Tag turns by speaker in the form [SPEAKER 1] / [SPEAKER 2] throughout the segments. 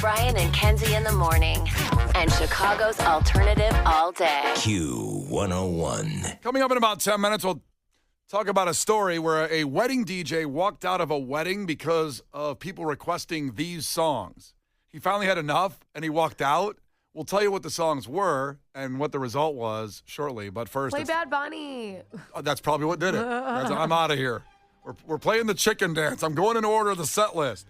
[SPEAKER 1] Brian and Kenzie in the morning. And Chicago's alternative all day.
[SPEAKER 2] Q101.
[SPEAKER 3] Coming up in about 10 minutes, we'll talk about a story where a wedding DJ walked out of a wedding because of people requesting these songs. He finally had enough, and he walked out. We'll tell you what the songs were and what the result was shortly. But first,
[SPEAKER 4] Play Bad Bunny.
[SPEAKER 3] That's probably what did it. I'm out of here. We're playing the chicken dance. I'm going in order of the set list.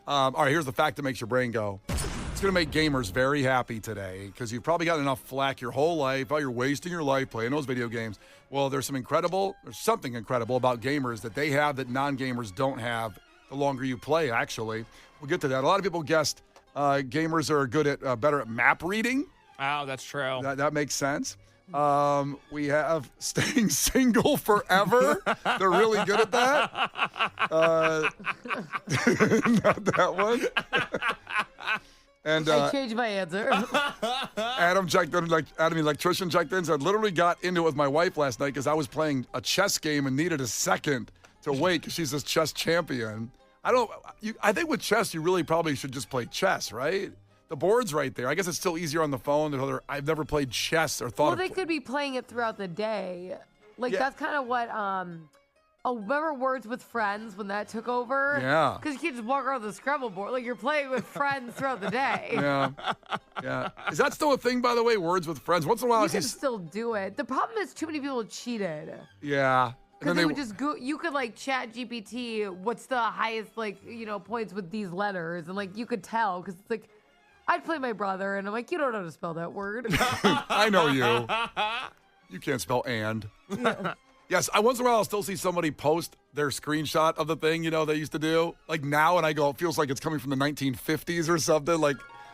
[SPEAKER 3] All right, here's the fact that makes your brain go. It's going to make gamers very happy today because you've probably gotten enough flack your whole life. Oh, you're wasting your life playing those video games. Well, there's something incredible about gamers that they have that non-gamers don't have the longer you play, actually. We'll get to that. A lot of people guessed gamers are better at map reading.
[SPEAKER 5] Oh, that's true.
[SPEAKER 3] That makes sense. We have staying single forever. They're really good at that. Not that one. And
[SPEAKER 4] I changed my answer.
[SPEAKER 3] Adam Electrician checked in. Said literally got into it with my wife last night because I was playing a chess game and needed a second to wait because she's this chess champion. I think with chess you really probably should just play chess, right? The board's right there. I guess it's still easier on the phone. I've never played chess or thought.
[SPEAKER 4] Well, they could be playing it throughout the day. That's kind of what. Remember Words with Friends when that took over?
[SPEAKER 3] Yeah.
[SPEAKER 4] Because you can't just walk around the Scrabble board. Like, you're playing with friends throughout the day.
[SPEAKER 3] Yeah. Is that still a thing, by the way? Words with Friends. Once in a while,
[SPEAKER 4] you can still do it. The problem is too many people cheated.
[SPEAKER 3] Yeah.
[SPEAKER 4] Because they would just go. You could chat GPT. What's the highest points with these letters, and you could tell because it's like. I'd play my brother, and I'm like, you don't know how to spell that word.
[SPEAKER 3] I know you. You can't spell and.
[SPEAKER 4] Yeah.
[SPEAKER 3] Yes, once in a while I'll still see somebody post their screenshot of the thing, they used to do. Now, and I go, it feels like it's coming from the 1950s or something.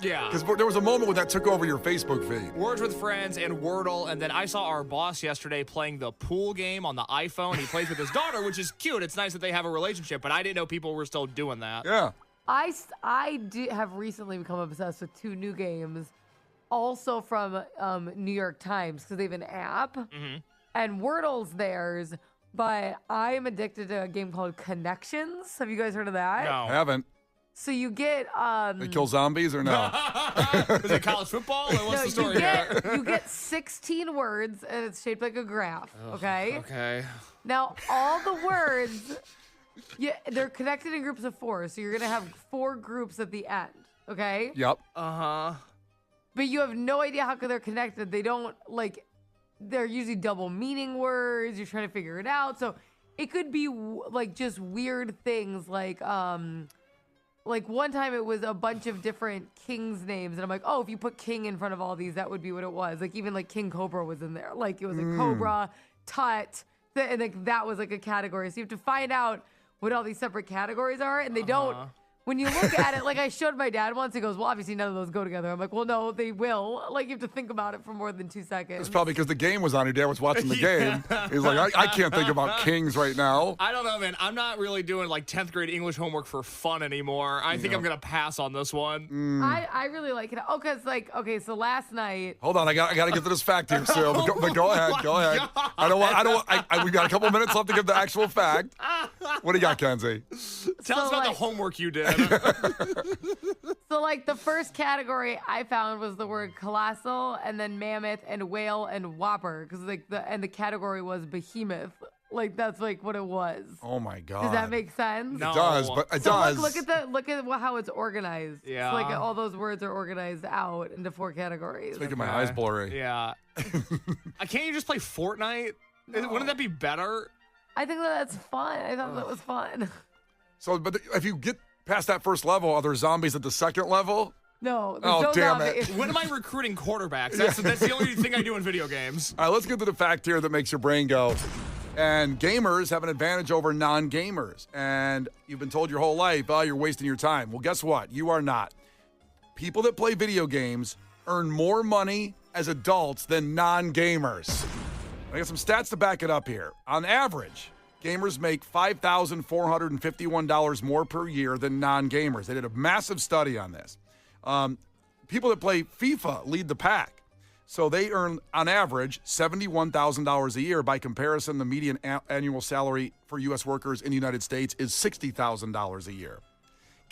[SPEAKER 5] Yeah.
[SPEAKER 3] Because there was a moment when that took over your Facebook feed.
[SPEAKER 5] Words with Friends and Wordle, and then I saw our boss yesterday playing the pool game on the iPhone. He plays with his daughter, which is cute. It's nice that they have a relationship, but I didn't know people were still doing that.
[SPEAKER 3] Yeah.
[SPEAKER 4] I have recently become obsessed with two new games, also from New York Times, because they have an app, and Wordle's theirs, but I am addicted to a game called Connections. Have you guys heard of that?
[SPEAKER 5] No.
[SPEAKER 3] I haven't.
[SPEAKER 4] So you get...
[SPEAKER 3] They kill zombies or no?
[SPEAKER 5] Is it college football? Or what's the story
[SPEAKER 4] you get 16 words, and it's shaped like a graph, okay?
[SPEAKER 5] Okay.
[SPEAKER 4] Now, all the words... Yeah, they're connected in groups of 4, so you're going to have 4 groups at the end, okay?
[SPEAKER 3] Yep.
[SPEAKER 5] Uh-huh.
[SPEAKER 4] But you have no idea how they're connected. They don't, they're usually double meaning words. You're trying to figure it out. So it could be, just weird things, one time it was a bunch of different kings' names, and I'm like, oh, if you put king in front of all these, that would be what it was. Even King Cobra was in there. It was a Cobra, Tut, and that was a category. So you have to find out what all these separate categories are, and they don't. When you look at it, I showed my dad once, he goes, well, obviously none of those go together. I'm like, well, no, they will. You have to think about it for more than 2 seconds.
[SPEAKER 3] It's probably because the game was on. Your dad was watching the game. He's like, I can't think about kings right now.
[SPEAKER 5] I don't know, man. I'm not really doing 10th grade English homework for fun anymore. I think I'm going to pass on this one.
[SPEAKER 4] I really like it. Oh, because, so last night.
[SPEAKER 3] Hold on, I got to get to this fact here, Sue. But go ahead. We got a couple minutes left to give the actual fact. What do you got, Kenzie?
[SPEAKER 5] Tell us about the homework you did.
[SPEAKER 4] So, the first category I found was the word colossal, and then mammoth, and whale, and whopper, because the category was behemoth. That's what it was.
[SPEAKER 3] Oh my God.
[SPEAKER 4] Does that make sense?
[SPEAKER 5] No.
[SPEAKER 3] It does, but it does.
[SPEAKER 4] Look at how it's organized.
[SPEAKER 5] Yeah.
[SPEAKER 4] So, all those words are organized out into 4 categories.
[SPEAKER 3] It's making my eyes blurry.
[SPEAKER 5] Yeah. Can't you just play Fortnite?
[SPEAKER 4] No.
[SPEAKER 5] Wouldn't that be better?
[SPEAKER 4] I think that's fun. I thought that was fun.
[SPEAKER 3] So, but if you get past that first level, are there zombies at the second level?
[SPEAKER 4] No.
[SPEAKER 3] Oh, damn it.
[SPEAKER 5] When am I recruiting quarterbacks? That's the only thing I do in video games.
[SPEAKER 3] All right, let's get to the fact here that makes your brain go. And gamers have an advantage over non-gamers. And you've been told your whole life, oh, you're wasting your time. Well, guess what? You are not. People that play video games earn more money as adults than non-gamers. I got some stats to back it up here. On average, gamers make $5,451 more per year than non-gamers. They did a massive study on this. People that play FIFA lead the pack. So they earn, on average, $71,000 a year. By comparison, the median annual salary for U.S. workers in the United States is $60,000 a year.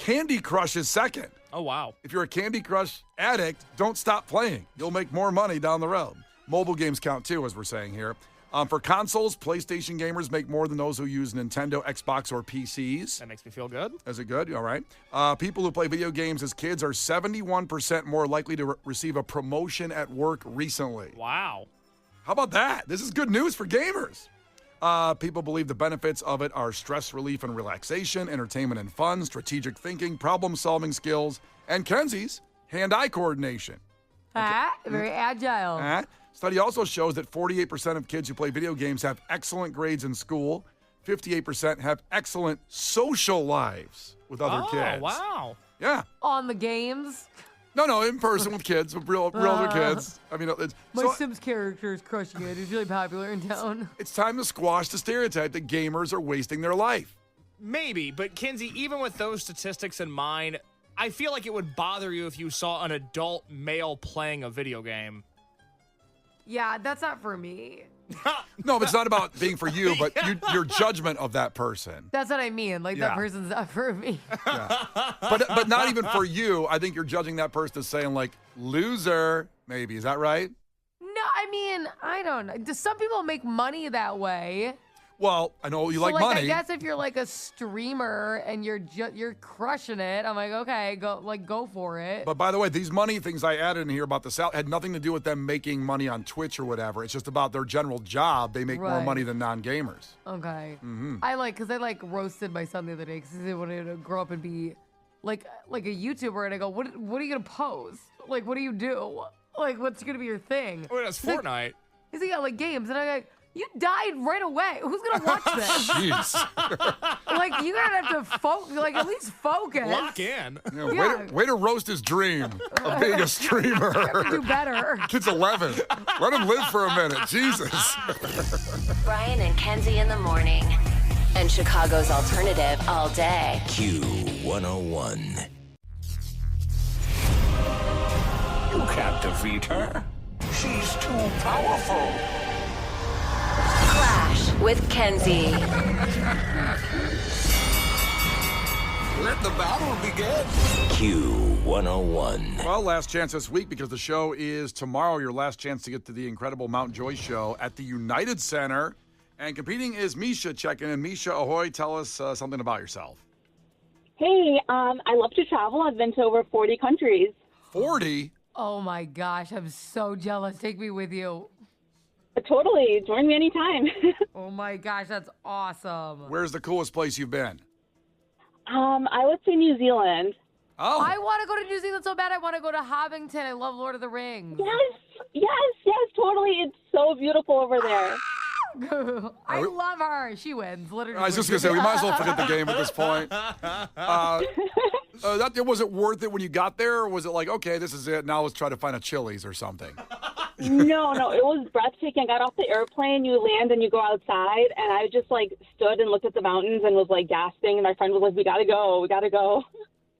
[SPEAKER 3] Candy Crush is second.
[SPEAKER 5] Oh, wow.
[SPEAKER 3] If you're a Candy Crush addict, don't stop playing. You'll make more money down the road. Mobile games count too, as we're saying here. For consoles, PlayStation gamers make more than those who use Nintendo, Xbox, or PCs.
[SPEAKER 5] That makes me feel good.
[SPEAKER 3] Is it good? All right. People who play video games as kids are 71% more likely to receive a promotion at work recently.
[SPEAKER 5] Wow.
[SPEAKER 3] How about that? This is good news for gamers. People believe the benefits of it are stress relief and relaxation, entertainment and fun, strategic thinking, problem-solving skills, and Kenzie's hand-eye coordination.
[SPEAKER 4] Very agile.
[SPEAKER 3] Study also shows that 48% of kids who play video games have excellent grades in school. 58% have excellent social lives with other kids.
[SPEAKER 5] Oh, wow.
[SPEAKER 3] Yeah.
[SPEAKER 4] On the games.
[SPEAKER 3] No, in person with kids, with real other kids. I mean,
[SPEAKER 4] My Sims character is crushing it. He's really popular in town.
[SPEAKER 3] It's time to squash the stereotype that gamers are wasting their life.
[SPEAKER 5] Maybe, but Kenzie, even with those statistics in mind, I feel like it would bother you if you saw an adult male playing a video game.
[SPEAKER 4] Yeah, that's not for me.
[SPEAKER 3] No, but it's not about being for you, but your judgment of that person.
[SPEAKER 4] That's what I mean. Like, that person's not for me.
[SPEAKER 3] Yeah. But not even for you. I think you're judging that person as saying, like, loser, maybe. Is that right?
[SPEAKER 4] No, I mean, I don't know. Do some people make money that way?
[SPEAKER 3] Well, I know you
[SPEAKER 4] So,
[SPEAKER 3] like money.
[SPEAKER 4] I guess if you're like a streamer and you're crushing it, I'm like, okay, go for it.
[SPEAKER 3] But by the way, these money things I added in here about the salary had nothing to do with them making money on Twitch or whatever. It's just about their general job. They make more
[SPEAKER 4] Right.
[SPEAKER 3] money than non-gamers.
[SPEAKER 4] Okay.
[SPEAKER 3] Mm-hmm.
[SPEAKER 4] Because I roasted my son the other day because he wanted to grow up and be like a YouTuber, and I go, what are you gonna post? Like, what do you do? Like, what's gonna be your thing?
[SPEAKER 5] Oh, that's Fortnite.
[SPEAKER 4] He's like, yeah, like games, and I'm like, you died right away. Who's gonna watch this?
[SPEAKER 3] Jeez.
[SPEAKER 4] Like, you're gonna have to at least focus.
[SPEAKER 5] Lock in.
[SPEAKER 3] Yeah, way to roast his dream of being a streamer.
[SPEAKER 4] You have to do better.
[SPEAKER 3] Kid's 11. Let him live for a minute. Jesus.
[SPEAKER 1] Brian and Kenzie in the morning. And Chicago's alternative all day.
[SPEAKER 2] Q101. You can't defeat her. She's too powerful.
[SPEAKER 1] Clash with Kenzie.
[SPEAKER 2] Let the battle begin. Q101.
[SPEAKER 3] Well, last chance this week because the show is tomorrow. Your last chance to get to the incredible Mount Joy show at the United Center. And competing is Misha checking in. Misha, ahoy, tell us something about yourself.
[SPEAKER 6] Hey, I love to travel. I've been to over 40 countries.
[SPEAKER 3] 40?
[SPEAKER 4] Oh my gosh, I'm so jealous. Take me with you.
[SPEAKER 6] Totally. Join me anytime.
[SPEAKER 4] Oh my gosh, that's awesome.
[SPEAKER 3] Where's the coolest place you've been?
[SPEAKER 6] I would say New Zealand.
[SPEAKER 3] Oh.
[SPEAKER 4] I want to go to New Zealand so bad. I want to go to Hobbiton. I love Lord of the Rings.
[SPEAKER 6] Yes, totally. It's so beautiful over there.
[SPEAKER 4] I love her. She wins. Literally.
[SPEAKER 3] I was just going to say, we might as well forget the game at this point. Was it worth it when you got there, or was it like, okay, this is it, now let's try to find a Chili's or something?
[SPEAKER 6] No, it was breathtaking. I got off the airplane, you land and you go outside, and I just stood and looked at the mountains and was gasping, and my friend was like, we gotta go.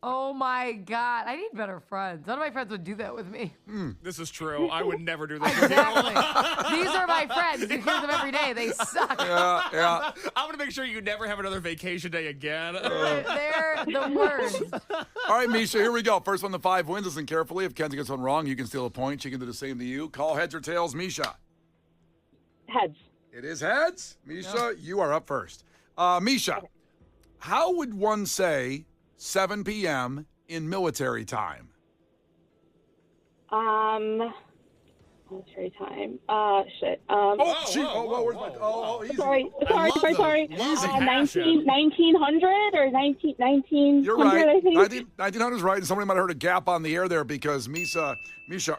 [SPEAKER 4] Oh my God. I need better friends. None of my friends would do that with me.
[SPEAKER 5] This is true. I would never do this.
[SPEAKER 4] Exactly. These are my friends. You hear them every day. They suck.
[SPEAKER 3] Yeah.
[SPEAKER 5] I'm going to make sure you never have another vacation day again.
[SPEAKER 4] They're the worst.
[SPEAKER 3] All right, Misha, here we go. First one to 5 wins. Listen carefully. If Kenzie gets one wrong, you can steal a point. She can do the same to you. Call heads or tails, Misha.
[SPEAKER 6] Heads.
[SPEAKER 3] It is heads. Misha, you are up first. Misha, how would one say 7 p.m. in military time?
[SPEAKER 6] Military time. Shit.
[SPEAKER 3] Easy.
[SPEAKER 6] Sorry.
[SPEAKER 5] Easy.
[SPEAKER 6] 1900 or 1900,
[SPEAKER 3] You're right.
[SPEAKER 6] I think.
[SPEAKER 3] 1900 is right, and somebody might have heard a gap on the air there because Misha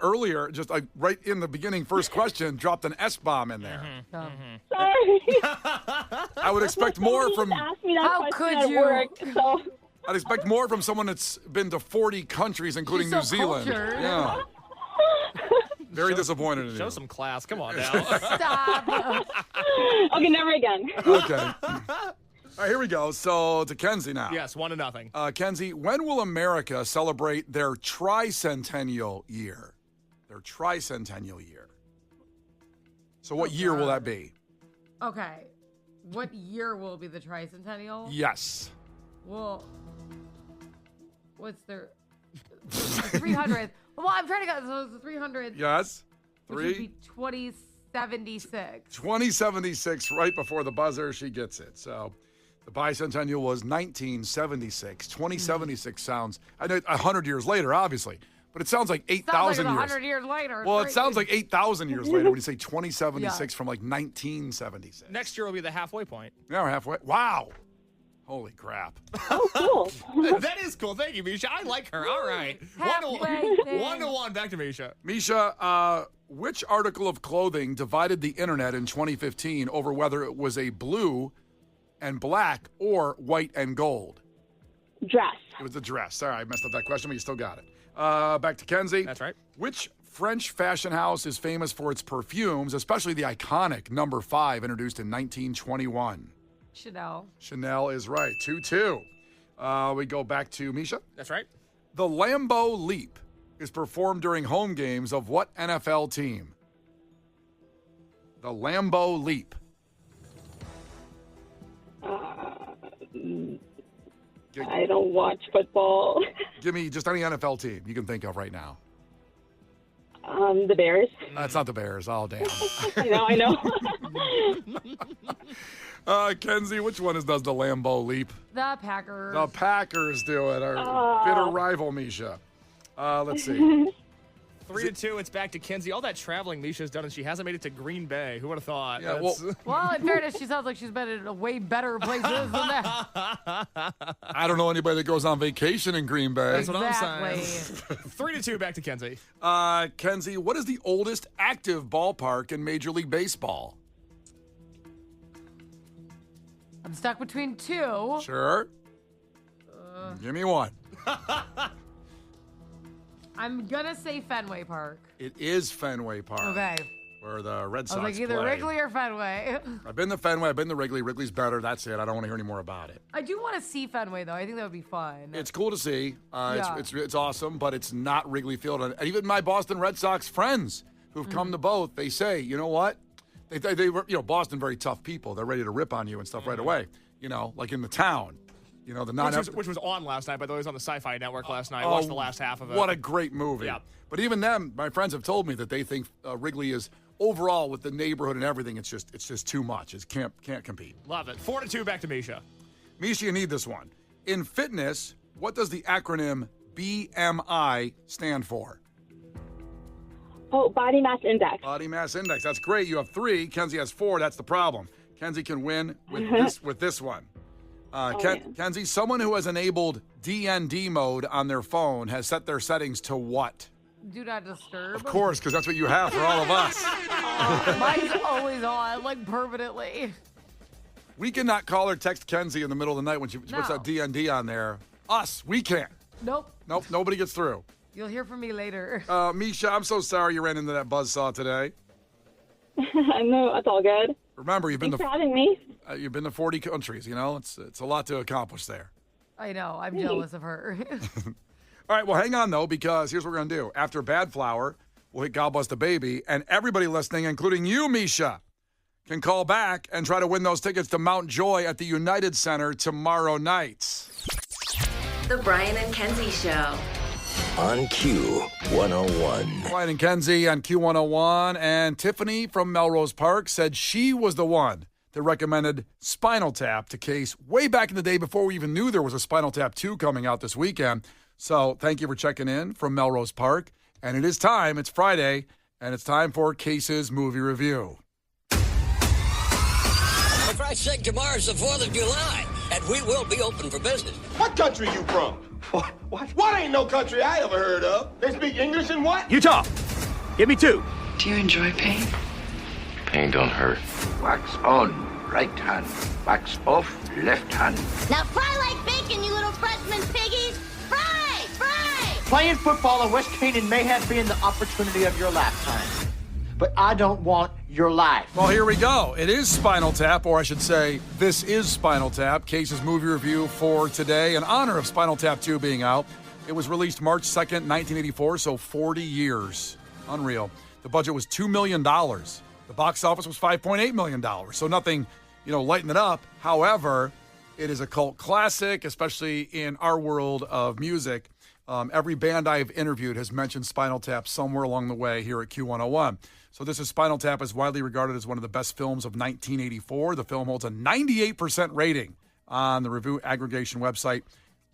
[SPEAKER 3] earlier, just right in the beginning, first question, dropped an S-bomb in there.
[SPEAKER 6] Sorry.
[SPEAKER 3] I would expect more from...
[SPEAKER 6] Asked me that
[SPEAKER 4] How
[SPEAKER 6] question
[SPEAKER 4] could
[SPEAKER 6] at
[SPEAKER 4] you?
[SPEAKER 6] work, so.
[SPEAKER 3] I'd expect more from someone that's been to 40 countries, including
[SPEAKER 4] She's
[SPEAKER 3] New
[SPEAKER 4] so
[SPEAKER 3] Zealand.
[SPEAKER 4] cultured.
[SPEAKER 3] Yeah. Very disappointed in you.
[SPEAKER 5] Show some class. Come on now.
[SPEAKER 4] Stop.
[SPEAKER 6] Okay, never again.
[SPEAKER 3] Okay. All right, here we go. So to Kenzie now.
[SPEAKER 5] Yes, 1-0.
[SPEAKER 3] Kenzie, when will America celebrate their tricentennial year? Their tricentennial year. So what year will that be?
[SPEAKER 4] Okay. What year will be the tricentennial?
[SPEAKER 3] Yes.
[SPEAKER 4] Well, what's their 300th? Well, I'm trying to get so it's the 300th.
[SPEAKER 3] Yes.
[SPEAKER 4] Which would be 2076.
[SPEAKER 3] 2076, right before the buzzer, she gets it. So the bicentennial was 1976. 2076 sounds, I know 100 years later, obviously, but it sounds like 8,000
[SPEAKER 4] years.
[SPEAKER 3] years.
[SPEAKER 4] 100 years later.
[SPEAKER 3] Well, it
[SPEAKER 4] Great.
[SPEAKER 3] sounds like 8,000 years later when you say 2076 from like 1976.
[SPEAKER 5] Next year will be the halfway point.
[SPEAKER 3] Yeah, we're halfway. Wow. Holy crap.
[SPEAKER 6] Oh, cool.
[SPEAKER 5] That is cool. Thank you, Misha. I like her. All right.
[SPEAKER 4] Halfway there.
[SPEAKER 5] 1-1. Back to Misha.
[SPEAKER 3] Misha, which article of clothing divided the internet in 2015 over whether it was a blue and black or white and gold?
[SPEAKER 6] Dress.
[SPEAKER 3] It was the dress. Sorry, I messed up that question, but you still got it. Back to Kenzie.
[SPEAKER 5] That's right.
[SPEAKER 3] Which French fashion house is famous for its perfumes, especially the iconic number 5 introduced in 1921?
[SPEAKER 4] Chanel.
[SPEAKER 3] Chanel is right. 2-2. We go back to Misha.
[SPEAKER 5] That's right.
[SPEAKER 3] The Lambeau Leap is performed during home games of what NFL team? The Lambeau Leap.
[SPEAKER 6] I don't watch football.
[SPEAKER 3] Give me just any NFL team you can think of right now.
[SPEAKER 6] The Bears.
[SPEAKER 3] That's not the Bears. Oh, damn.
[SPEAKER 6] I know.
[SPEAKER 3] Kenzie, which one does the Lambeau Leap?
[SPEAKER 4] The Packers.
[SPEAKER 3] The Packers do it. Our bitter rival, Misha. Let's see.
[SPEAKER 5] 3-2. It's back to Kenzie. All that traveling Misha's done, and she hasn't made it to Green Bay. Who would have thought?
[SPEAKER 3] Yeah,
[SPEAKER 4] Well, in fairness, she sounds like she's been in way better places than that.
[SPEAKER 3] I don't know anybody that goes on vacation in Green Bay.
[SPEAKER 5] That's what
[SPEAKER 4] Exactly.
[SPEAKER 5] I'm saying. 3-2. Back to Kenzie.
[SPEAKER 3] Kenzie, what is the oldest active ballpark in Major League Baseball?
[SPEAKER 4] I'm stuck between two.
[SPEAKER 3] Sure. Give me one.
[SPEAKER 4] I'm gonna say Fenway Park.
[SPEAKER 3] It is Fenway Park.
[SPEAKER 4] Okay.
[SPEAKER 3] Where the Red
[SPEAKER 4] I
[SPEAKER 3] Sox
[SPEAKER 4] was like either
[SPEAKER 3] play.
[SPEAKER 4] Wrigley or Fenway.
[SPEAKER 3] I've been to Fenway. I've been to Wrigley. Wrigley's better. That's it. I don't want to hear any more about it.
[SPEAKER 4] I do want to see Fenway though. I think that would be fun.
[SPEAKER 3] It's cool to see.
[SPEAKER 4] Yeah.
[SPEAKER 3] It's awesome, but it's not Wrigley Field. And even my Boston Red Sox friends who've come to both, they say, you know what? They were, Boston, very tough people. They're ready to rip on you and stuff right away. Like in the town. The non
[SPEAKER 5] Which was on last night, by the way. It was on the Sci-Fi Network last night. I watched the last half of it.
[SPEAKER 3] What a great movie.
[SPEAKER 5] Yeah.
[SPEAKER 3] But even them, my friends have told me that they think Wrigley is overall with the neighborhood and everything. It's just too much. It can't compete.
[SPEAKER 5] Love it. 4-2. Back to Misha.
[SPEAKER 3] Misha, you need this one. In fitness, what does the acronym BMI stand for?
[SPEAKER 6] Oh, body mass index.
[SPEAKER 3] Body mass index. That's great. You have 3. Kenzie has 4. That's the problem. Kenzie can win with this one. Kenzie, someone who has enabled DND mode on their phone has set their settings to what?
[SPEAKER 4] Do not disturb.
[SPEAKER 3] Of course, because that's what you have for all of us.
[SPEAKER 4] Mine's always on, like permanently.
[SPEAKER 3] We cannot call or text Kenzie in the middle of the night when she puts that DND on there. Us, we can't.
[SPEAKER 4] Nope.
[SPEAKER 3] Nobody gets through.
[SPEAKER 4] You'll hear from me later.
[SPEAKER 3] Misha, I'm so sorry you ran into that buzzsaw today.
[SPEAKER 6] No, it's all good.
[SPEAKER 3] Remember, you've been
[SPEAKER 6] Thanks for having me.
[SPEAKER 3] you've been to 40 countries. It's a lot to accomplish there.
[SPEAKER 4] I know. I'm jealous of her.
[SPEAKER 3] All right, well, hang on, though, because here's what we're going to do. After Bad Flower, we'll hit God Bless the Baby, and everybody listening, including you, Misha, can call back and try to win those tickets to Mount Joy at the United Center tomorrow night.
[SPEAKER 1] The Brian and Kenzie Show.
[SPEAKER 2] On Q101.
[SPEAKER 3] Brian and Kenzie on Q101, and Tiffany from Melrose Park said she was the one that recommended Spinal Tap to Case way back in the day before we even knew there was a Spinal Tap 2 coming out this weekend. So thank you for checking in from Melrose Park. And it is time. It's Friday, and it's time for Case's movie review.
[SPEAKER 7] For Christ's sake, tomorrow's the 4th of July, and we will be open for business.
[SPEAKER 8] What country you from? What? What ain't no country I ever heard of? They speak English and what?
[SPEAKER 9] Utah. Give me 2.
[SPEAKER 10] Do you enjoy pain?
[SPEAKER 11] Pain don't hurt.
[SPEAKER 12] Wax on, right hand. Wax off, left hand.
[SPEAKER 13] Now fry like bacon, you little freshman piggies. Fry! Fry!
[SPEAKER 9] Playing football in West Canaan may have been the opportunity of your lifetime, but I don't want your life.
[SPEAKER 3] Well, here we go. It is Spinal Tap, or I should say, this is Spinal Tap, Case's movie review for today, in honor of Spinal Tap 2 being out. It was released March 2nd, 1984, so 40 years. Unreal. The budget was $2 million. The box office was $5.8 million, so nothing, lighten it up. However, it is a cult classic, especially in our world of music. Every band I've interviewed has mentioned Spinal Tap somewhere along the way here at Q101. So this is Spinal Tap is widely regarded as one of the best films of 1984. The film holds a 98% rating on the review aggregation website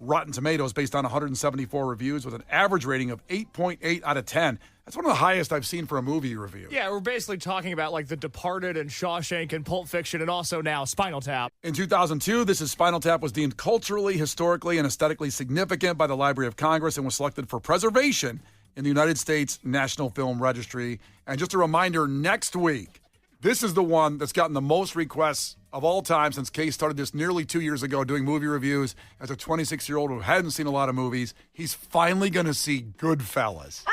[SPEAKER 3] Rotten Tomatoes based on 174 reviews with an average rating of 8.8 out of 10. That's one of the highest I've seen for a movie review.
[SPEAKER 5] Yeah, we're basically talking about like The Departed and Shawshank and Pulp Fiction and also now Spinal Tap.
[SPEAKER 3] In 2002, this is Spinal Tap was deemed culturally, historically, and aesthetically significant by the Library of Congress and was selected for preservation in the United States National Film Registry. And just a reminder, next week, this is the one that's gotten the most requests of all time since Case started this nearly 2 years ago doing movie reviews. As a 26-year-old who hadn't seen a lot of movies, he's finally going to see Goodfellas.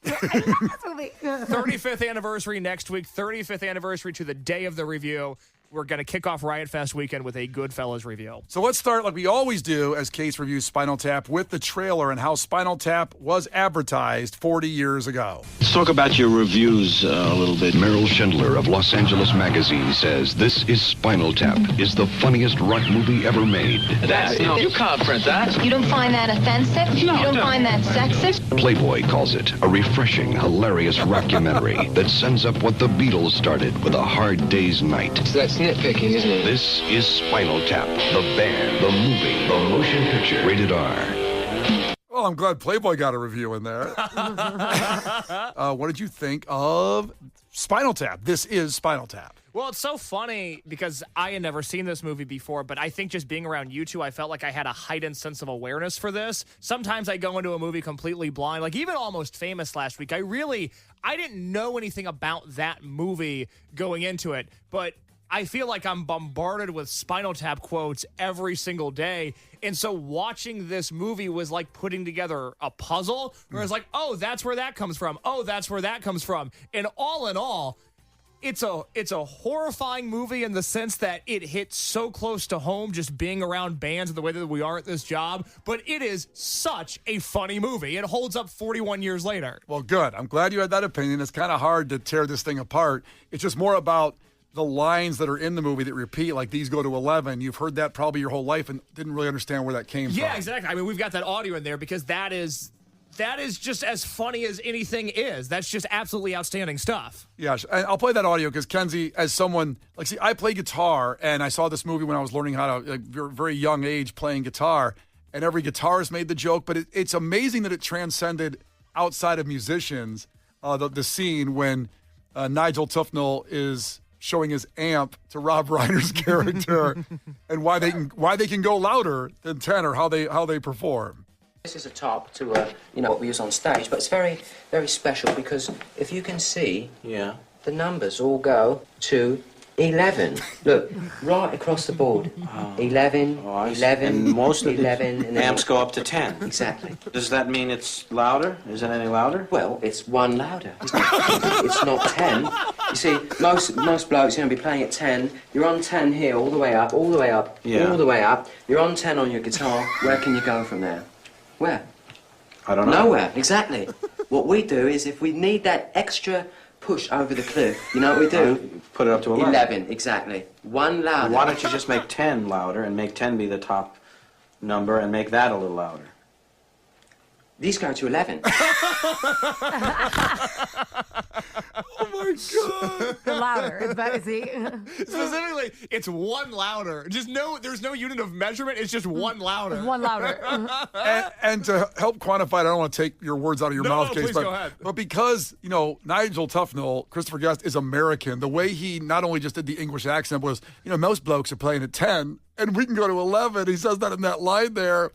[SPEAKER 5] 35th anniversary next week, 35th anniversary to the day of the review. We're going to kick off Riot Fest weekend with a Goodfellas review.
[SPEAKER 3] So let's start like we always do as Case reviews Spinal Tap with the trailer and how Spinal Tap was advertised 40 years ago.
[SPEAKER 10] Let's talk about your reviews a little bit.
[SPEAKER 11] Merrill Schindler of Los Angeles Magazine says this is Spinal Tap is the funniest rock movie ever made.
[SPEAKER 12] No, you can't print that.
[SPEAKER 13] You don't find that offensive?
[SPEAKER 12] No,
[SPEAKER 13] you don't
[SPEAKER 12] no.
[SPEAKER 13] find that sexist?
[SPEAKER 11] Playboy calls it a refreshing, hilarious rockumentary that sends up what the Beatles started with a Hard Day's Night.
[SPEAKER 12] So that's nitpicking, isn't it?
[SPEAKER 11] This is Spinal Tap, the band, the movie, the motion picture, rated R.
[SPEAKER 3] Well, I'm glad Playboy got a review in there. What did you think of Spinal Tap? This is Spinal Tap.
[SPEAKER 5] Well, it's so funny because I had never seen this movie before, but I think just being around you two, I felt like I had a heightened sense of awareness for this. Sometimes I go into a movie completely blind, like even Almost Famous last week. I didn't know anything about that movie going into it, but I feel like I'm bombarded with Spinal Tap quotes every single day. And so watching this movie was like putting together a puzzle where it's like, oh, that's where that comes from. Oh, that's where that comes from. And all in all, it's a horrifying movie in the sense that it hits so close to home just being around bands and the way that we are at this job. But it is such a funny movie. It holds up 41 years later.
[SPEAKER 3] Well, good. I'm glad you had that opinion. It's kind of hard to tear this thing apart. It's just more about the lines that are in the movie that repeat, like these go to 11. You've heard that probably your whole life and didn't really understand where that came from.
[SPEAKER 5] Yeah, exactly. I mean, we've got that audio in there because that is just as funny as anything is. That's just absolutely outstanding stuff.
[SPEAKER 3] Yeah, and I'll play that audio because Kenzie, as someone, like, see, I play guitar, and I saw this movie when I was learning how to, like, very young age playing guitar, and every guitarist made the joke, but it's amazing that it transcended outside of musicians, the scene when Nigel Tufnell is showing his amp to Rob Reiner's character and why they can go louder than 10 or how they perform.
[SPEAKER 14] This is a top to what we use on stage, but it's very, very special because if you can see, the numbers all go to 11. Look, right across the board. 11, 11,
[SPEAKER 10] and most of
[SPEAKER 14] 11,
[SPEAKER 10] the amps go up to 10.
[SPEAKER 14] Exactly.
[SPEAKER 10] Does that mean it's louder? Is it any louder?
[SPEAKER 14] Well, it's one louder. It's not 10. You see, most blokes are going to be playing at 10. You're on 10 here, all the way up, all the way up, all the way up. You're on 10 on your guitar. Where can you go from there? Where?
[SPEAKER 10] I don't know.
[SPEAKER 14] Nowhere, exactly. What we do is if we need that extra push over the cliff, you know what we do?
[SPEAKER 10] Put it up to 11.
[SPEAKER 14] 11, exactly. One louder.
[SPEAKER 10] Why don't you just make 10 louder and make 10 be the top number and make that a little louder?
[SPEAKER 14] These go to 11.
[SPEAKER 3] Oh my God!
[SPEAKER 4] The louder. It's better, see?
[SPEAKER 5] Specifically, it's one louder. There's no unit of measurement. It's just one louder.
[SPEAKER 4] One louder.
[SPEAKER 3] and to help quantify it, I don't want to take your words out of your mouth, Case,
[SPEAKER 5] please
[SPEAKER 3] but,
[SPEAKER 5] go ahead.
[SPEAKER 3] But because, Nigel Tufnell, Christopher Guest, is American, the way he not only just did the English accent was, most blokes are playing at 10, and we can go to 11. He says that in that line there.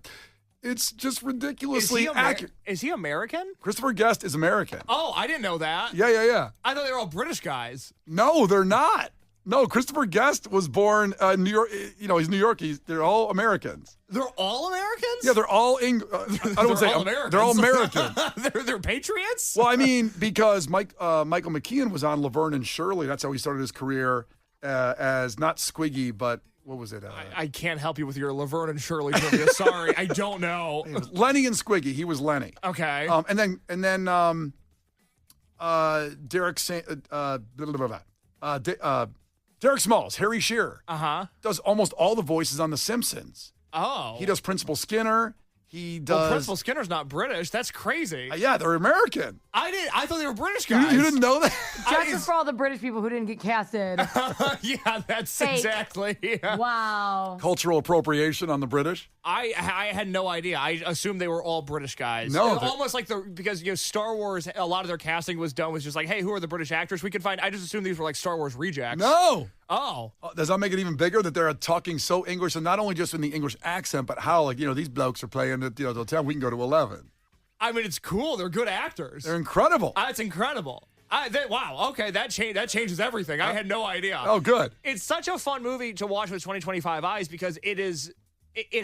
[SPEAKER 3] It's just ridiculously accurate.
[SPEAKER 5] Is he American?
[SPEAKER 3] Christopher Guest is American.
[SPEAKER 5] Oh, I didn't know that.
[SPEAKER 3] Yeah.
[SPEAKER 5] I thought they were all British guys.
[SPEAKER 3] No, they're not. No, Christopher Guest was born in New York. He's New York. They're all Americans.
[SPEAKER 5] They're all Americans?
[SPEAKER 3] Yeah, they're all Americans. They're all Americans.
[SPEAKER 5] they're patriots?
[SPEAKER 3] Well, I mean, because Michael McKean was on Laverne and Shirley. That's how he started his career as not Squiggy, but what was it?
[SPEAKER 5] I can't help you with your Laverne and Shirley trivia. Sorry, I don't know.
[SPEAKER 3] Lenny and Squiggy. He was Lenny.
[SPEAKER 5] Okay.
[SPEAKER 3] And then Derek Derek Smalls, Harry Shearer, does almost all the voices on The Simpsons.
[SPEAKER 5] Oh.
[SPEAKER 3] He does Principal Skinner. He
[SPEAKER 5] Well,
[SPEAKER 3] does.
[SPEAKER 5] Principal Skinner's not British. That's crazy.
[SPEAKER 3] Yeah, they're American.
[SPEAKER 5] I thought they were British
[SPEAKER 3] You
[SPEAKER 5] guys.
[SPEAKER 3] didn't know that?
[SPEAKER 4] Justice for all the British people who didn't get casted.
[SPEAKER 5] Yeah, that's
[SPEAKER 4] Fake.
[SPEAKER 5] exactly. Yeah.
[SPEAKER 4] Wow.
[SPEAKER 3] Cultural appropriation on the British?
[SPEAKER 5] I had no idea. I assumed they were all British guys.
[SPEAKER 3] No,
[SPEAKER 5] almost like because Star Wars, a lot of their casting was done was just like, hey, who are the British actors we could find? I just assumed these were like Star Wars rejects.
[SPEAKER 3] No.
[SPEAKER 5] Oh.
[SPEAKER 3] Does that make it even bigger that they're talking so English, and not only just in the English accent, but how, like, these blokes are playing at, the 10, we can go to 11.
[SPEAKER 5] I mean, it's cool. They're good actors.
[SPEAKER 3] They're incredible.
[SPEAKER 5] It's incredible. Wow. Okay, that changes everything. I had no idea.
[SPEAKER 3] Oh, good.
[SPEAKER 5] It's such a fun movie to watch with 2025 eyes because it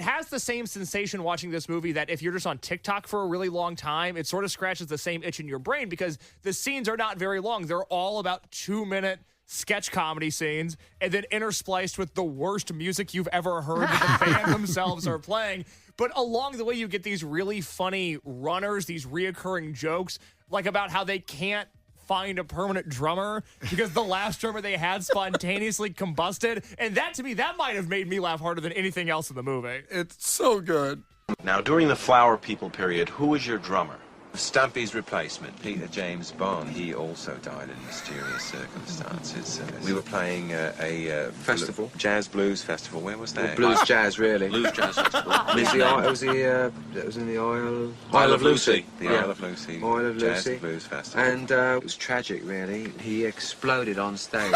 [SPEAKER 5] has the same sensation watching this movie that if you're just on TikTok for a really long time, it sort of scratches the same itch in your brain because the scenes are not very long. They're all about 2-minute sketch comedy scenes and then interspliced with the worst music you've ever heard that the band themselves are playing. But along the way, you get these really funny runners, these reoccurring jokes, like about how they can't find a permanent drummer because the last drummer they had spontaneously combusted. And that, to me, that might have made me laugh harder than anything else in the movie.
[SPEAKER 3] It's so good.
[SPEAKER 15] Now, during the Flower People period, who was your drummer?
[SPEAKER 16] Stumpy's replacement, Peter James Bond, he also died in mysterious circumstances. We were playing a
[SPEAKER 12] Festival?
[SPEAKER 16] Jazz Blues Festival. Where was that?
[SPEAKER 12] Blues Jazz, really.
[SPEAKER 15] Blues Jazz Festival.
[SPEAKER 12] It was in the
[SPEAKER 15] Isle of Lucy.
[SPEAKER 16] The Isle of Lucy.
[SPEAKER 12] Isle of
[SPEAKER 16] Jazz
[SPEAKER 12] Lucy.
[SPEAKER 16] Blues Festival.
[SPEAKER 12] And it was tragic, really. He exploded on stage.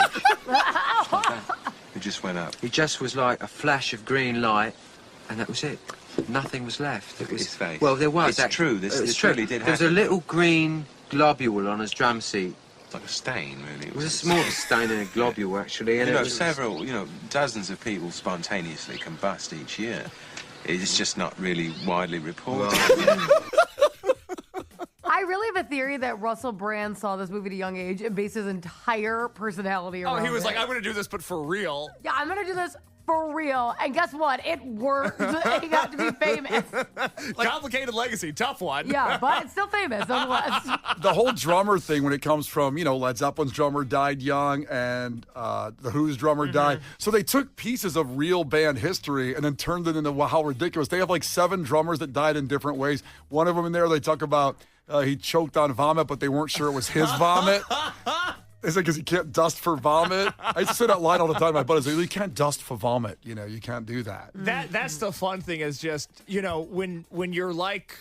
[SPEAKER 16] He just went up.
[SPEAKER 12] He just was like a flash of green light, and that was it. Nothing was left.
[SPEAKER 16] Look at his face.
[SPEAKER 12] Well, there was.
[SPEAKER 16] It's true. This
[SPEAKER 12] true.
[SPEAKER 16] really did happen.
[SPEAKER 12] There was a little green globule on his drum seat.
[SPEAKER 16] It's like a stain, really.
[SPEAKER 12] It was a small stain in a globule, actually. And
[SPEAKER 16] Dozens of people spontaneously combust each year. It's just not really widely reported.
[SPEAKER 4] I really have a theory that Russell Brand saw this movie at a young age and based his entire personality around
[SPEAKER 5] he was
[SPEAKER 4] it.
[SPEAKER 5] like, I'm going to do this, but for real.
[SPEAKER 4] Yeah, I'm going to do this for real. And guess what? It worked. He got to be famous.
[SPEAKER 5] Complicated legacy. Tough one.
[SPEAKER 4] Yeah, but it's still famous nonetheless.
[SPEAKER 3] The whole drummer thing when it comes from, Led Zeppelin's drummer died young and The Who's drummer died. So they took pieces of real band history and then turned it into how ridiculous. They have like 7 drummers that died in different ways. One of them in there, they talk about he choked on vomit, but they weren't sure it was his vomit. They said because he can't dust for vomit. I used to say that line all the time. My buddies say, you can't dust for vomit. You can't do that.
[SPEAKER 5] That's the fun thing is just, when you're like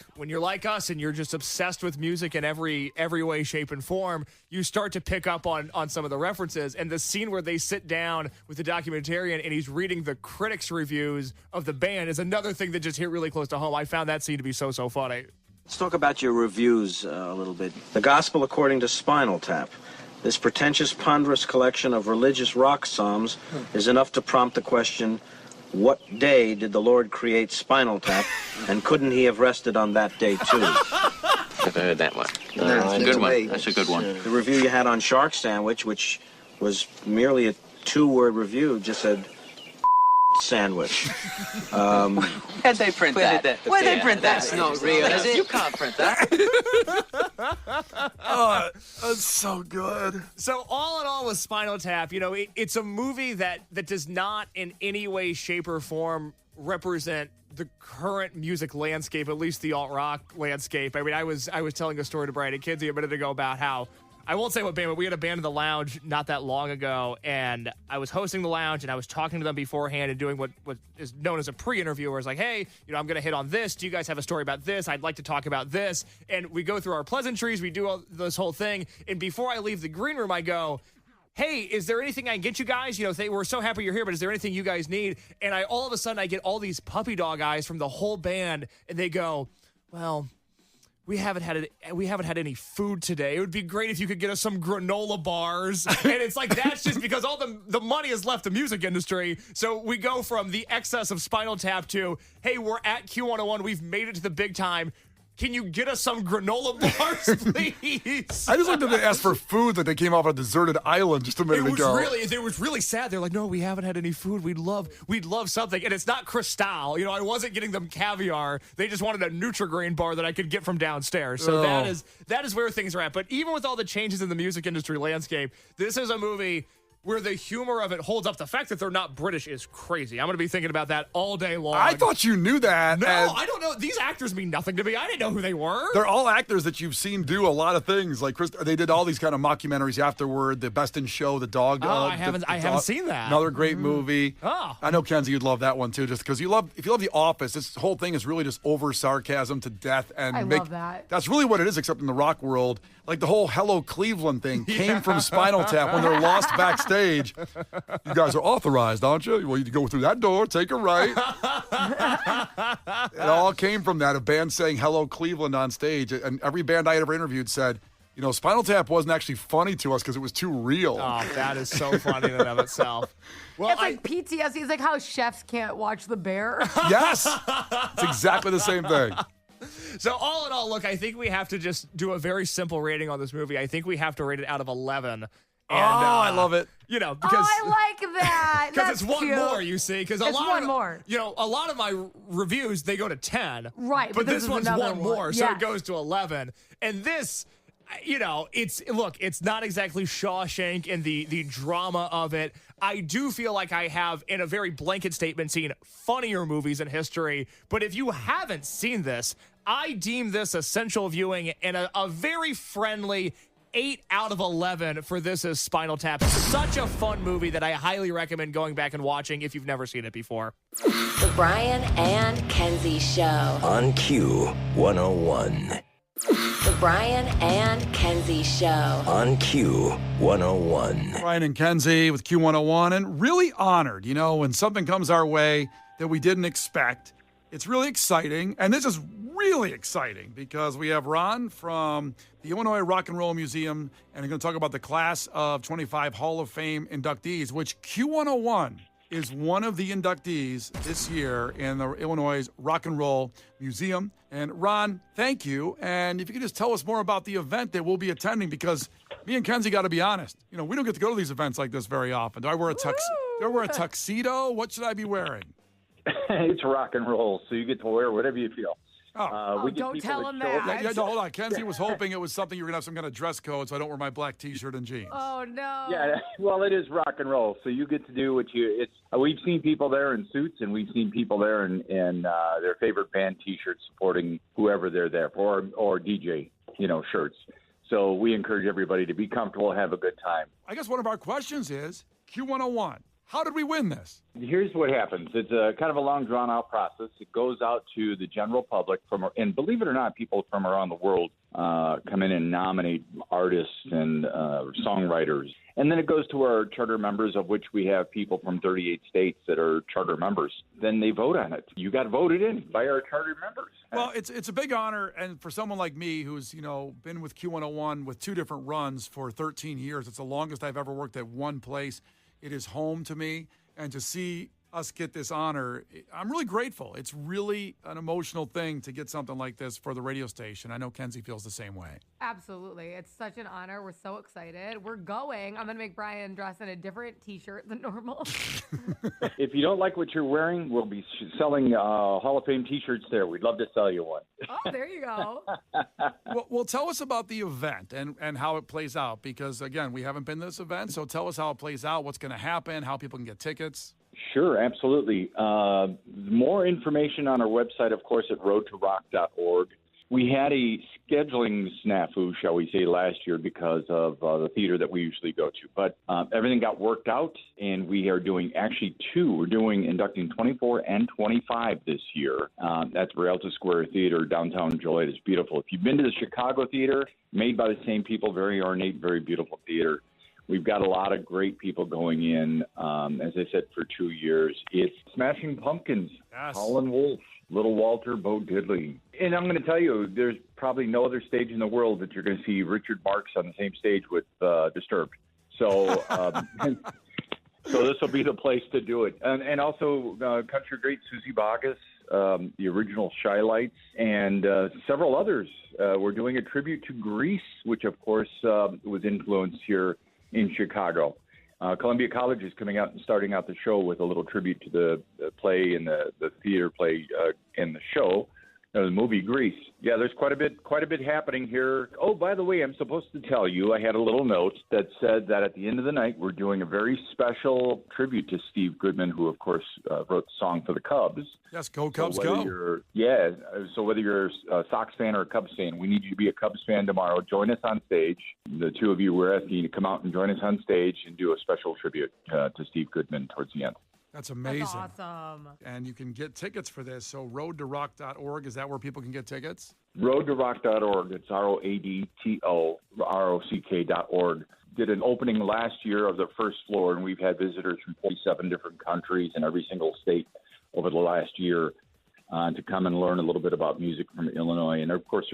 [SPEAKER 5] us and you're just obsessed with music in every way, shape, and form, you start to pick up on some of the references. And the scene where they sit down with the documentarian and he's reading the critics' reviews of the band is another thing that just hit really close to home. I found that scene to be so funny.
[SPEAKER 10] Let's talk about your reviews a little bit. The Gospel According to Spinal Tap. This pretentious, ponderous collection of religious rock psalms is enough to prompt the question, what day did the Lord create Spinal Tap, and couldn't he have rested on that day too?
[SPEAKER 15] Never heard that one. Good one. That's a good one.
[SPEAKER 10] The review you had on Shark Sandwich, which was merely a 2-word review, just said sandwich.
[SPEAKER 14] Where'd they print that? Where'd they print that? That's not real, is it? You can't print that.
[SPEAKER 3] Oh, that's so good.
[SPEAKER 5] So all in all with Spinal Tap, it's a movie that does not in any way, shape, or form represent the current music landscape, at least the alt-rock landscape. I mean, I was telling a story to Brian and Kenzie a minute ago about how, I won't say what band, but we had a band in the lounge not that long ago, and I was hosting the lounge, and I was talking to them beforehand and doing what is known as a pre-interview, where it's like, hey, I'm going to hit on this. Do you guys have a story about this? I'd like to talk about this. And we go through our pleasantries. We do this whole thing. And before I leave the green room, I go, hey, is there anything I can get you guys? We're so happy you're here, but is there anything you guys need? And all of a sudden, I get all these puppy dog eyes from the whole band, and they go, well, we haven't had any food today. It would be great if you could get us some granola bars. And it's like, that's just because all the money has left the music industry. So we go from the excess of Spinal Tap to, hey, we're at Q101. We've made it to the big time. Can you get us some granola bars, please?
[SPEAKER 3] I just like that they asked for food that they came off a deserted island just a minute ago.
[SPEAKER 5] It was really sad. They're like, no, we haven't had any food. We'd love something. And it's not Cristal. I wasn't getting them caviar. They just wanted a Nutri-Grain bar that I could get from downstairs. So that is where things are at. But even with all the changes in the music industry landscape, this is a movie where the humor of it holds up. The fact that they're not British is crazy. I'm going to be thinking about that all day long.
[SPEAKER 3] I thought you knew that.
[SPEAKER 5] No, I don't know. These actors mean nothing to me. I didn't know who they were.
[SPEAKER 3] They're all actors that you've seen do a lot of things. Like they did all these kind of mockumentaries afterward. The Best in Show, the dog.
[SPEAKER 5] I haven't seen that.
[SPEAKER 3] Another great movie.
[SPEAKER 5] Oh.
[SPEAKER 3] I know, Kenzie, you'd love that one too, just because if you love The Office, this whole thing is really just over sarcasm to death. And
[SPEAKER 4] I love that.
[SPEAKER 3] That's really what it is, except in the rock world. Like the whole Hello Cleveland thing came from Spinal Tap when they're lost backstage. You guys are authorized, aren't you? Well, you go through that door, take a right. It all came from that, a band saying Hello Cleveland on stage. And every band I ever interviewed said, Spinal Tap wasn't actually funny to us because it was too real.
[SPEAKER 5] Oh, that is so funny in and of itself. Well,
[SPEAKER 4] it's like PTSD. It's like how chefs can't watch The Bear.
[SPEAKER 3] Yes. It's exactly the same thing.
[SPEAKER 5] So all in all, look, I think we have to just do a very simple rating on this movie. I think we have to rate it out of 11. And,
[SPEAKER 3] I love it.
[SPEAKER 5] Because
[SPEAKER 4] I like that.
[SPEAKER 5] Because
[SPEAKER 4] That's
[SPEAKER 5] it's one
[SPEAKER 4] cute.
[SPEAKER 5] more, you see. Because a lot of my reviews, they go to 10.
[SPEAKER 4] Right.
[SPEAKER 5] But this one's one more, so
[SPEAKER 4] yes.
[SPEAKER 5] it goes to 11. And this, it's not exactly Shawshank and the drama of it. I do feel like I have, in a very blanket statement, seen funnier movies in history. But if you haven't seen this, I deem this essential viewing and a very friendly 8 out of 11 for This Is Spinal Tap. Such a fun movie that I highly recommend going back and watching if you've never seen it before.
[SPEAKER 1] The Brian and Kenzie Show.
[SPEAKER 2] On Q 101.
[SPEAKER 1] The Brian and Kenzie Show.
[SPEAKER 2] On Q 101.
[SPEAKER 3] Brian and Kenzie with Q101, and really honored, when something comes our way that we didn't expect. It's really exciting, and this is really exciting because we have Ron from the Illinois Rock and Roll Museum, and we're going to talk about the Class of 25 Hall of Fame inductees, which Q101 is one of the inductees this year in the Illinois Rock and Roll Museum. And Ron, thank you. And if you could just tell us more about the event that we'll be attending, because me and Kenzie got to be honest, we don't get to go to these events like this very often. Do I wear a tuxedo? What should I be wearing?
[SPEAKER 17] It's rock and roll, so you get to wear whatever you feel.
[SPEAKER 4] Don't tell him that.
[SPEAKER 3] Hold on. Kenzie was hoping it was something you were going to have some kind of dress code, so I don't wear my black T-shirt and jeans.
[SPEAKER 4] Oh, no.
[SPEAKER 17] Yeah, well, it is rock and roll, so you get to do what we've seen people there in suits, and we've seen people there in their favorite band T-shirts supporting whoever they're there for, or DJ, shirts. So we encourage everybody to be comfortable, have a good time.
[SPEAKER 3] I guess one of our questions is, Q101, how did we win this?
[SPEAKER 17] Here's what happens. It's a kind of a long, drawn-out process. It goes out to the general public, and believe it or not, people from around the world come in and nominate artists and songwriters. And then it goes to our charter members, of which we have people from 38 states that are charter members. Then they vote on it. You got voted in by our charter members.
[SPEAKER 3] Well, it's a big honor, and for someone like me who's been with Q101 with 2 different runs for 13 years, it's the longest I've ever worked at one place. It is home to me, and to see us get this honor, I'm really grateful. It's really an emotional thing to get something like this for the radio station. I know Kenzie feels the same way.
[SPEAKER 4] Absolutely. It's such an honor. We're so excited. We're going. I'm going to make Brian dress in a different T-shirt than normal.
[SPEAKER 17] If you don't like what you're wearing, we'll be selling Hall of Fame T-shirts there. We'd love to sell you one.
[SPEAKER 4] Oh, there you go.
[SPEAKER 3] Well, tell us about the event and how it plays out, because, again, we haven't been to this event, so tell us how it plays out, what's going to happen, how people can get tickets.
[SPEAKER 17] Sure, absolutely. More information on our website, of course, at roadtorock.org. We had a scheduling snafu, shall we say, last year because of the theater that we usually go to. But everything got worked out, and we are doing actually 2. We're inducting 24 and 25 this year. That's Rialto Square Theater, downtown Joliet. It's beautiful. If you've been to the Chicago Theater, made by the same people, very ornate, very beautiful theater. We've got a lot of great people going in, as I said, for 2 years. It's Smashing Pumpkins,
[SPEAKER 3] yes.
[SPEAKER 17] Howlin' Wolf, Little Walter, Bo Diddley. And I'm going to tell you, there's probably no other stage in the world that you're going to see Richard Marx on the same stage with Disturbed. So so this will be the place to do it. And also country great Susie Boggess, the original Shy Lights, and several others. We're doing a tribute to Grease, which, of course, was influenced here in Chicago. Columbia College is coming out and starting out the show with a little tribute to the play and the theater play and the show The movie Grease. Yeah, there's quite a bit happening here. Oh, by the way, I'm supposed to tell you, I had a little note that said that at the end of the night, we're doing a very special tribute to Steve Goodman, who, of course, wrote the song for the Cubs.
[SPEAKER 3] Yes, go Cubs,
[SPEAKER 17] so
[SPEAKER 3] go.
[SPEAKER 17] So whether you're a Sox fan or a Cubs fan, we need you to be a Cubs fan tomorrow. Join us on stage. The two of you, we're asking you to come out and join us on stage and do a special tribute to Steve Goodman towards the end.
[SPEAKER 3] That's amazing.
[SPEAKER 4] That's awesome.
[SPEAKER 3] And you can get tickets for this. So roadtorock.org, is that where people can get tickets?
[SPEAKER 17] Roadtorock.org. It's ROADTOROCK.org. Did an opening last year of the first floor, and we've had visitors from 47 different countries in every single state over the last year to come and learn a little bit about music from Illinois. And, of course,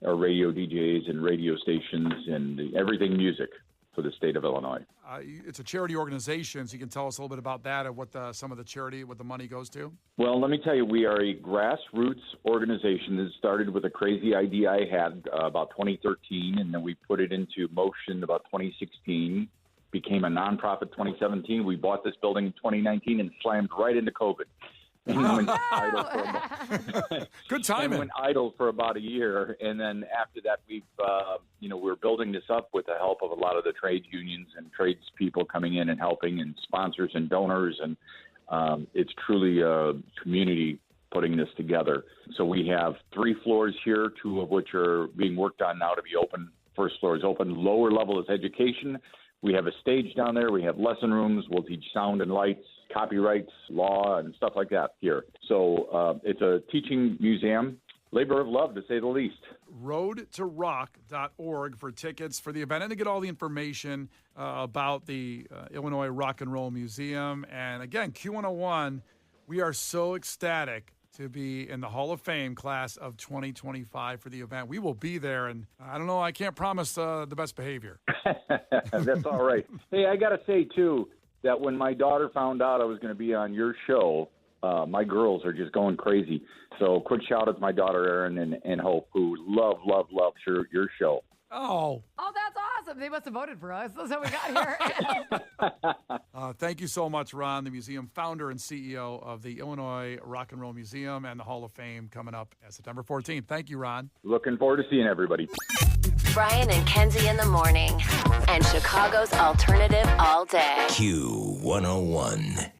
[SPEAKER 17] our radio DJs and radio stations and everything music for the state of Illinois.
[SPEAKER 3] It's a charity organization, so you can tell us a little bit about that and what some of the charity, what the money goes to.
[SPEAKER 17] Well, let me tell you, we are a grassroots organization that started with a crazy idea I had about 2013, and then we put it into motion about 2016, became a nonprofit 2017. We bought this building in 2019 and slammed right into COVID. And went idle
[SPEAKER 3] Good timing.
[SPEAKER 17] And went idle for about a year, and then after that, we're building this up with the help of a lot of the trade unions and tradespeople coming in and helping, and sponsors and donors, and it's truly a community putting this together. So we have 3 floors here, 2 of which are being worked on now to be open. First floor is open. Lower level is education. We have a stage down there. We have lesson rooms. We'll teach sound and lights, copyrights, law, and stuff like that here. So it's a teaching museum, labor of love, to say the least.
[SPEAKER 3] Roadtorock.org for tickets for the event and to get all the information about the Illinois Rock and Roll Museum. And again, Q101, we are so ecstatic to be in the Hall of Fame class of 2025 for the event. We will be there, and I don't know, I can't promise the best behavior.
[SPEAKER 17] That's all right. Hey, I got to say, too, that when my daughter found out I was going to be on your show, my girls are just going crazy. So quick shout out to my daughter, Erin and Hope, who love your show.
[SPEAKER 3] Oh,
[SPEAKER 4] that's awesome. They must have voted for us. That's how we got here.
[SPEAKER 3] Thank you so much, Ron, the museum founder and CEO of the Illinois Rock and Roll Museum and the Hall of Fame coming up September 14th. Thank you, Ron.
[SPEAKER 17] Looking forward to seeing everybody.
[SPEAKER 1] Brian and Kenzie in the morning. And Chicago's alternative all day.
[SPEAKER 2] Q101.